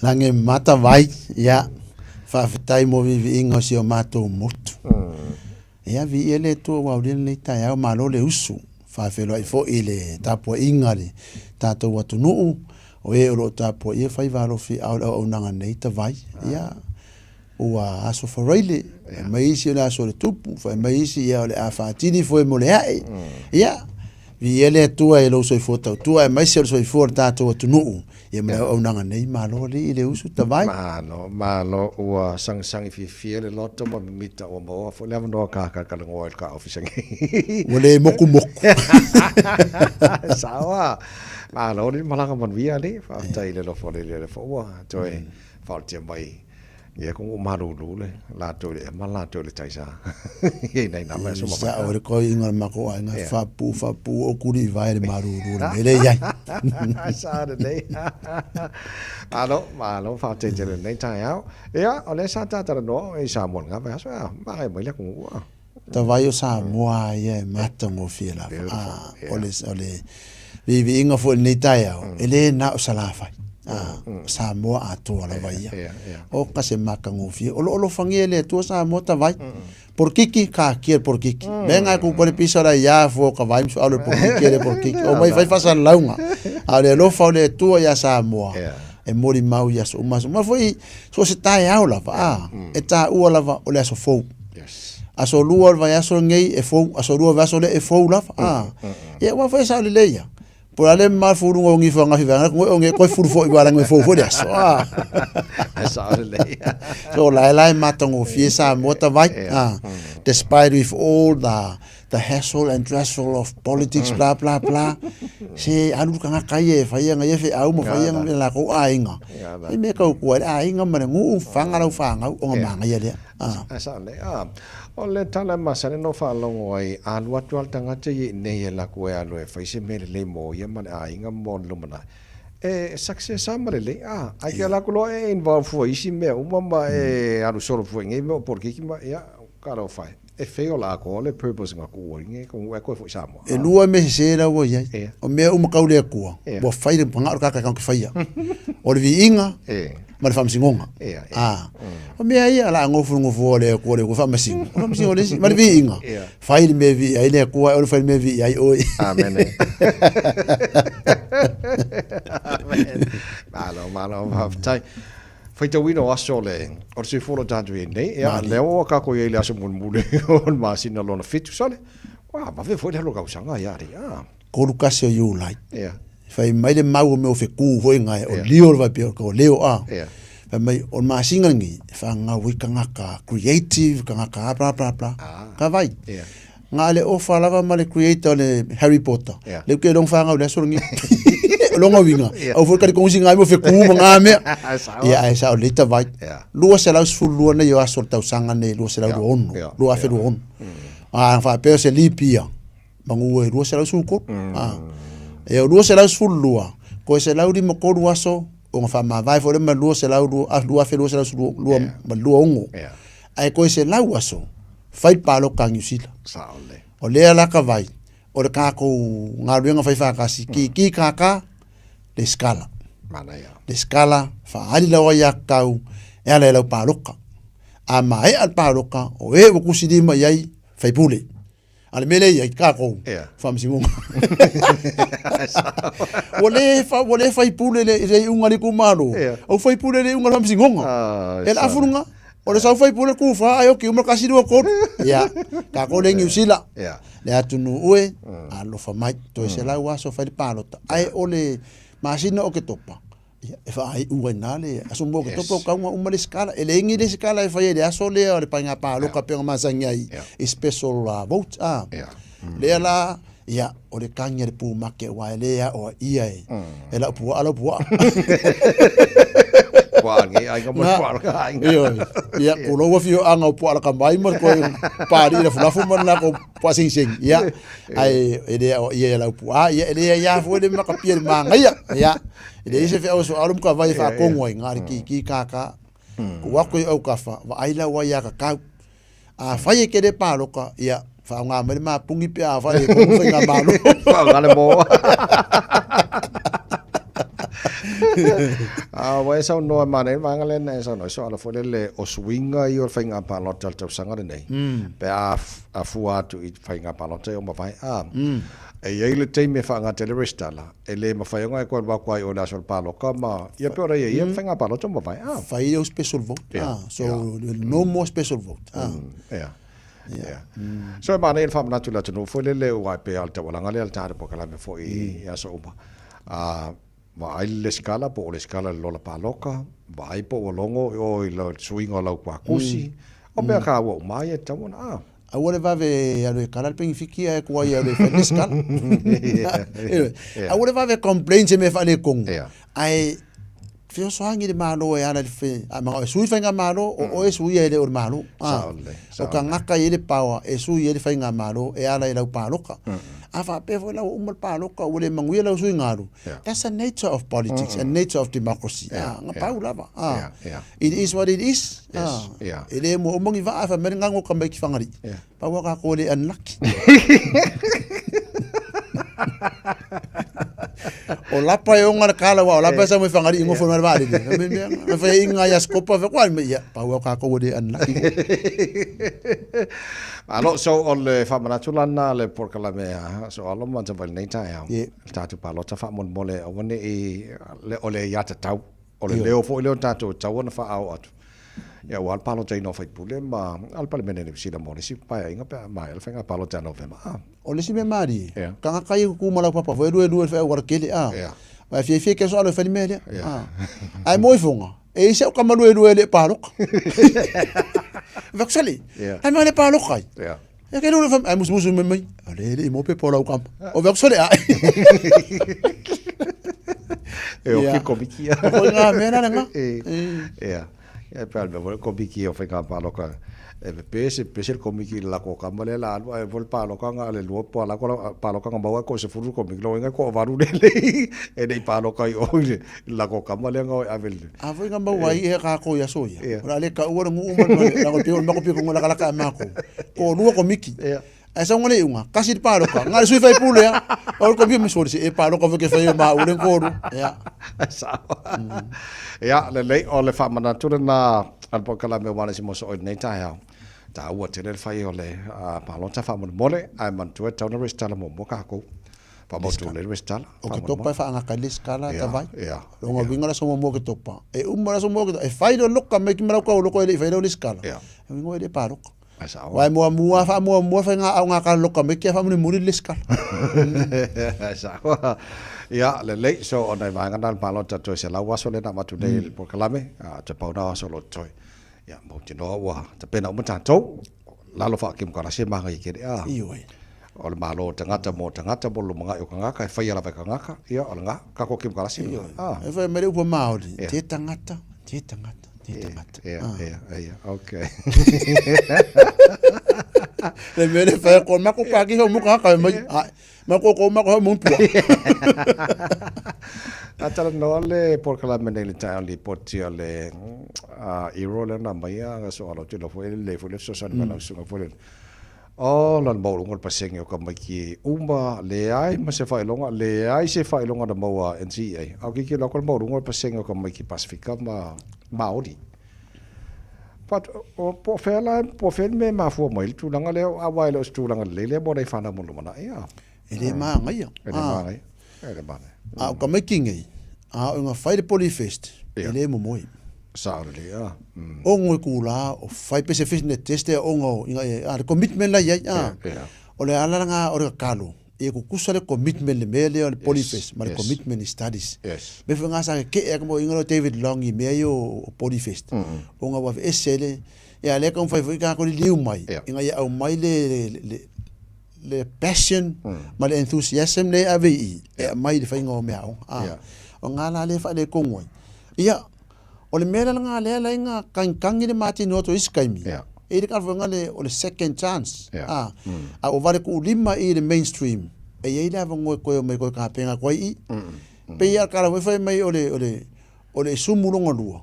Lange mata vai ya fa fitai mo vi ingo si o mato motu. Ya vi ele to wa le ta ya malo le usu fa felo ai fo ile tapo ingari tato watu nuu o e ro tapo e fai valo fi au nanga nei ta vai ya ua aso faraile mai si la so le tupu fa mai si ya le afatini fo mo le ai ya vi ele tua e lo so foto tua mai se so for tato watu nuu ye mai au nanga nei malo le usu ta vai malo ua sang fi le loto mo mita o mo fo le no ka ngoi ka ofisang ole moku sawa malo ni malanga mon via le fa tai le lo fo le fo wa toi fa te mai ye ko maru le la to le mala to le taisa ye nei na ma so ma sa ore ko inga mako anga fa pu o kuri vai le maru le ya sa de nei malo fa te le nei tai ao ya ole sa ta no e sa mon ga ba so ma e mai le ko ta vai o sa moa ye mata mo fiela ole vi inga fo nei tai ao ele na o sala fai sa mo a to la vai o ka se makango fi o fangiele to sa mo ta vai por kiki ka kier por kiki venga ku por pisara ya fo ka vai so alo por kiki por kiki o mai fai fasa launga ale lo fa le to ya sa mo e mori mau ya so mas ma foi so se tai aula va e ta u la va o le so fo aso luor va ya so ngei e fo aso luor va so le e fo la e wa foi sa le leia por ale mal furu ngi fo nga fiva ngi ko furu fo igual ngi fo dia so so la matango fiesa mota vai despite with all the hassle and stressful of politics blah blah blah se alu kanga kai fa ia ngai fe au mo fa ia la ko ainga e me ka ko ainga ma ngu fanga o nga ia le asa le ole tala masane no fa longo ai an watual tanga te nei la ko ya lo fa se me le mo ia ma ainga mo lo mana success amare le ai ke la ko lo involve fo isi me uma alu solo fo ngai mo porque ki ma ya karo fa e feo la ko le purpose nga ko nge ko ko fo samo e lua me se la wo ya o me ka le ko bo fai de panga ka ka fai ya o vi inga ma le famsingonga o me ai ala ngofu le ko fam sing o le ma vi inga fai me vi ai le ko o fai me vi ai o amen malo tai fai te wino aso le o se folo tanto nei e le o ka ko ile aso mun mule o ma sina lona fitu sale wa ma fe foi le lo ka usanga ya ri ko lukasio you like fai mai le mau me o fe ku foi ngai o leo va pe ko leo fa mai o ma singa ngi fa nga wi ka creative ka bla bla bla ka vai nga le o fa lava ma le creator le Harry Potter le ke long fa nga le so ngi longa winga o fo ka ko singa mo fe ku nga me ya sa o leta vai lu se la su lu na yo aso ta usanga ne lu se la on lu a fe lu on fa pe se lipia bangu e lu se la su ko e lu se la su lu ko se la uri mo ko lu aso o fa ma vai fo le ma lu se la lu a fe lu se la su lu ma lu ongo ai ko se la aso fai palo ka nyusila o le la ka vai o le ka ko ngaluenga fai fa ka si ki ka le scala mana ya le scala fa ali la wa yakau e ala la paloka a mai al paloka o e ku sidi ma yai fai pule al mele ya ka ko fam simon o le fai pule le unga ni ku malo o fai pule le unga fam simon el afurunga o le sa fai pule ku fa ayo ki uma kasi do ko ya ka ko le nyusila le atunu ue a lo fa mai to se la wa so fai palota ai o le masina o ke topa e fa ai ua nale aso mo ke topa ka uma le skala ele ngi le skala e fa ele aso le o le panga pa lo ka pe masanga ai special vote le la ya o le kanya le pu make wa le ya o ia e la pu ala pu wa ngi ai ka mo ka ya ko lo wa fio anga pu ala ka mai mo ko pa ri le fulafu mo na ko pa sing ya ai ele ia la pu ya ele ya fo le ma ka pier manga ya ele se fe o so alum ka vai fa ko ngoi ngari ki ka ko wa ko o ka fa wa ai la wa ya ka a fa ye ke de pa lo ka ya fa nga ma pungi pe a fa ye ko fa nga ma lo fa nga le mo wa sa no mane mangale na sa no so ala fo le o swinga I o fainga pa lo tal tal sanga nei pe a fua tu I fainga pa lo te o ma vai e ia le te me fa nga tele restala e le ma fa nga ko ba kwai o la sol pa lo kama ia pe ora ia fainga pa lo te ma vai fai o special vote so no more special vote so ma nei fa na tu la tu no fo le o pe alta wala nga le alta po kala me fo I ya so ba va ai le scala po le scala lo la paloka va ai po longo o lo swing o la kwa kusi o pe ka wo mai e tamona a wole va ve a le canal pengifiki e kwa ia le fa scala a wole va ve complain se me fa le kong ai fio so hangi de malo e ana fe a ma sui fa nga malo o e sui e le o malo o ka ngaka ile power e sui ile fa nga malo e ala ile paloka afa pe vo la umal paloka o le mangui la sui ngalo that's the nature of politics and nature of democracy nga paula ba it is what it is ele mo mongi va afa men ngango ka mbeki fangari pa wa ka ko le unlucky o la pa yo ngar kala wa la pa sa mo fangari ngo fo mar vale me fa inga ya skopa fa kwal me ya pa wa ka ko de an alo so ole fa mana tulana le por kala me so alo man sa val nei ta ya ta tu pa lo ta fa mon mole o ne le ole ya ta tau ole leo fo leo ta tu tau na fa au atu ya wal palo tai no fa pule ma al pal mene si da mo si pa inga pa ma al fa palo ta no ma o le si me mari ka kai ku mala papa foi do fa war kele ma fi ke so alo fa ni mele ai moi fonga e se o kamalu le palo vaxali ai ma le palo kai e ke no fa ai mus me mai ale mo pe polo kam o vaxali e o ki komikia o nga mena nga e pe albe vol komiki o fenga pa loka e pese komiki la ko kamale la e vol pa loka nga le lo pa la ko pa loka nga ba ko se furu komiki lo nga ko varu le e dei pa loka o la ko kamale nga avel a foi nga ba wai e ka ko ya soya ora le ka ora ngu uma la ko pio ma ko pio ko la ka ma ko lu komiki ai sa ngole unga kasi pa loka nga sui fai pule ya o ko pio mi sorsi e pa loka ke fai ma ulen ko ya sa ya le o le fa mana tu na al po kala me wana si mo so nei ta ya ta wa te le fai o le pa lo ta fa mo mole ai man tu ta no restala mo ka ko pa mo tu le restala o ke topa fa nga ka skala ta vai lo nga vinga so mo ke topa e umara so mo ke e fai do loka me ki mara ko lo ko le fai do skala e ngo le pa loka vai mo fa nga ka loka me ki fa mo muri le skala sa ya le so ona va ngana palo ta to se la wa so le na matu nei por kalame te pa na so lo toi ya mo ti no wa te pena mo ta to la lo fa kim ka se ma ngai ke o le malo tangata mo lo mga yo kanga ka fa ya la ka ngaka ya o nga ka ko kim ka se e fa me le po maori te tangata okay le mele fa ko ma ko pa ki mo ka mai ma ko mo pu atala no le por kala mene le ta le poti le iro le na mai ga so alo te lo fo le so san ma so fo le lan mo ngol paseng yo ka mai ki umba le ai ma se fa longa le ai se fa longa da mo NCA au ki lo ko mo ngol paseng yo ka mai ki Pacifica ma maori pat o po fel me ma fo mai tu langa le a wai lo tu langa le mo dai fa na mo mana ya ele ma ngai ka making ai nga fai de polyfest ele mo moi saurele o ngoi kula o fai pese fitness test o ngo inga commitment la ya o le ala nga o kalo e ku kusale commitment le mele o polyfest ma commitment studies be fa nga sa ke e mo inga David Long i me yo polyfest o nga wa esele ya le kon fai ka ko liu mai inga ya o mai le passion ma le enthusiasm le avi mai de fa ngo me o nga la le fa le kongoi ya o le mela nga le la nga kan ni mati no to iskaimi e de ka nga le o le second chance o vale ku lima i le mainstream e ye la ngo ko me ko ka penga ko i pe ya ka la fa mai o le sumulo ngolu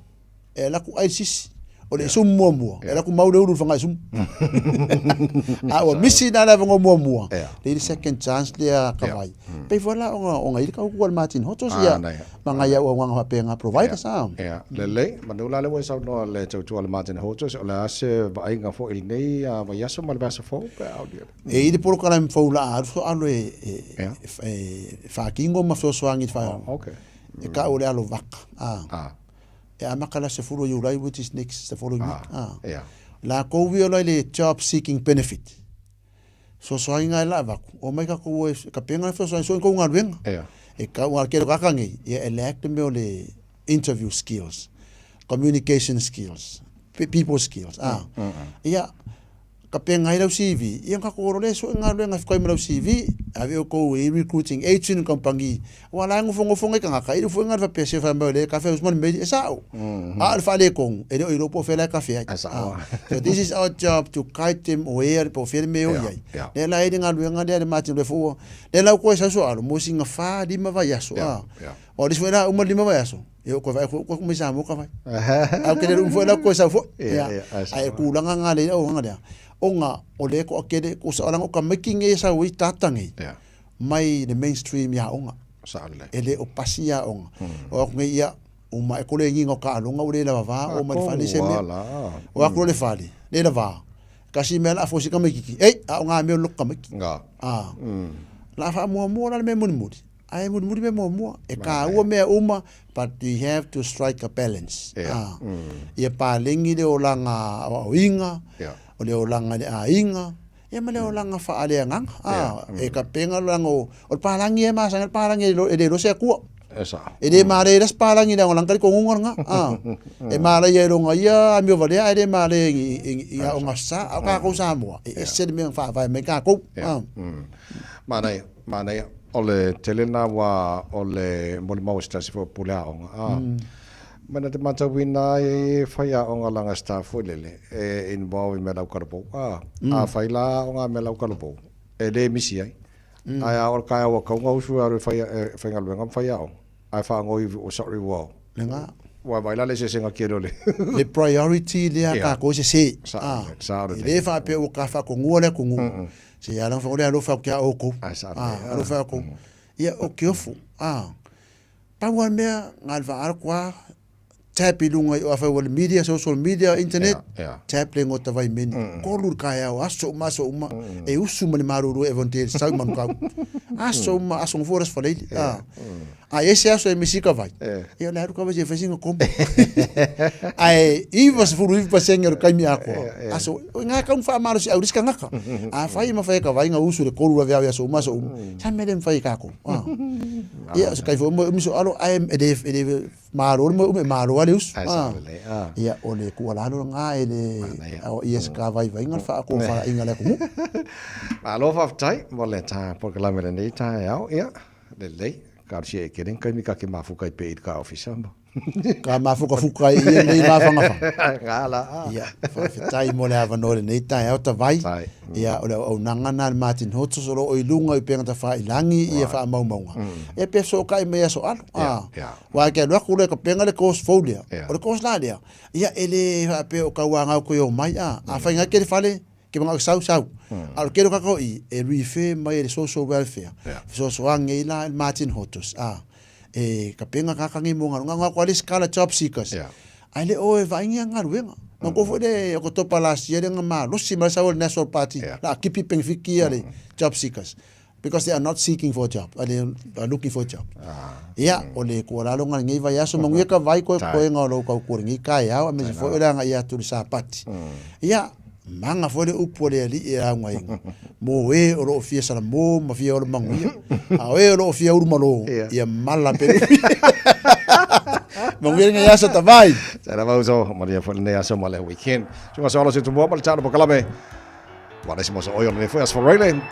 e la ku ISIS o le sum mua era ku mau le uru fanga sum o misi na la ngo mua le second chance le ka vai pe vola o ngai ka ku Martin Hotos ya manga ya o nga pe nga provider sa le manula le wa sa no le tu Martin Hotos o la se vai nga fo il nei va yaso mal va fo audio e por kala fo la so alo fa kingo ma fo so angi fa okay e ka o le alo vaka e amakala se fulu yurai which is next the following week la ko viola le job seeking benefit so inga la vaku o mai ka ko ka penga so ko nga venga e ka wa ke ka kangi e elect me le interview skills communication skills people skills ia ka penga ira CV ia ka ko le so nga le nga ko me CV ave ko recruiting agent company wala ngo fonga ka ira fonga va pese fa me le ka fe usman me esa al fa le kong e no po fe la ka fe so this is our job to guide them where po fe me o yai le la ida nga le nga le Martin le fo le la ko sa so alo mo singa fa di ma va yaso o dis fuera uma lima va yaso eu ko vai ko me sa mo ka vai au ke le fuera ko sa fo ai ku langa nga le o nga onga o le ko akede ko sa orang o ka making e sa wi tatangi mai the mainstream ya onga sa le ele o pasia onga o nge ia o mai ko le ngingo ka longa o le la va o mai fali se me o ko le fali le la va kasi mel afo si ka meki a nga me lo ka meki la fa mo la me mun ai mun me mo e ka o me uma but you have to strike a balance ia pa lengi le o langa o inga o le olanga le ainga e ma le olanga fa ale ngang e ka penga lango o palangi e ma sang palangi e lo se ku e de ma le ras palangi le olanga ko ngonga e ma le ye lo nga ya mi vale e de ma le ya o ngasa ka ko sa mo e se me fa va me ka ko mana ole telena wa ole mo sta se fo pula mana te mata wina e whaia o ngā langa staff lele e involve me lau karapo a whaila o ngā me lau karapo e le misi ai ai a or kai o kaunga usu aru whainga luenga whaia o ai wha ngoi o sorry wao wa waila le se senga kero le le priority le a ka ko se le wha pe o ka wha ko ngua le ko ngu se ya lang wha le alo wha kia o ko alo wha ko ia o kiofu pawan mea ngal wha ar kwa tap ilunga o fa wal media social media internet tap le ngota vai men ko lur kaya o aso uma e usu mani maruru e vonte sa man ka aso foras fa le esse aso e misika vai e la ru ka vai fazinga kom ai was furu pa senhor kai mi ako aso nga ka fa maru si auris ka ngaka fai ma fai ka vai nga usu le ko lur vai aso uma sa me dem fai ka ko ia so kai fo mi so alo ai e maru ale us ia o le ku ala no nga ele o yes ka vai ngal fa ko fa inga le ku alo fa tai mo le ta por la me nei ta ia le ka si e keren kai mi ka ke mafu kai pe ka ofisa ka mafu ka fuka i nei ma fa ngala ia fa tai mo le ava no le nei ta ta vai ia o nanga na Martin Hotos o ilunga i penga ta fa ilangi ia fa mau e pe so kai me so al wa ke lo ku le ka penga le coast folia o le coast la ia ele fa pe o ka wanga ko yo mai a fa nga ke fale ke mga sau al ke ka ko i e refer mai le social welfare so ange la Martin Hotos e ka penga ka kangi mo nga kwali skala job seekers ai le o e vai nga ruenga no ko fode ko to palasia nga ma lo si ma sa national party la kipi pengfiki ale job seekers because they are not seeking for a job they are looking for a job ole ko la lo nga ngi vai aso mo ka vai ko nga lo ka ko ngi ka ya me fo ela nga ya tu sa party manga fole upole ali e anga inga mo we o lo fia sala mo ma fia o mangu a we o lo fia ur malo ia mala pe mo ngi nga yasa tavai sala va uso maria fole ne aso male weekend so solo se tu mo pal chano po kalame wala si mo so oyo ne foi as for Raylan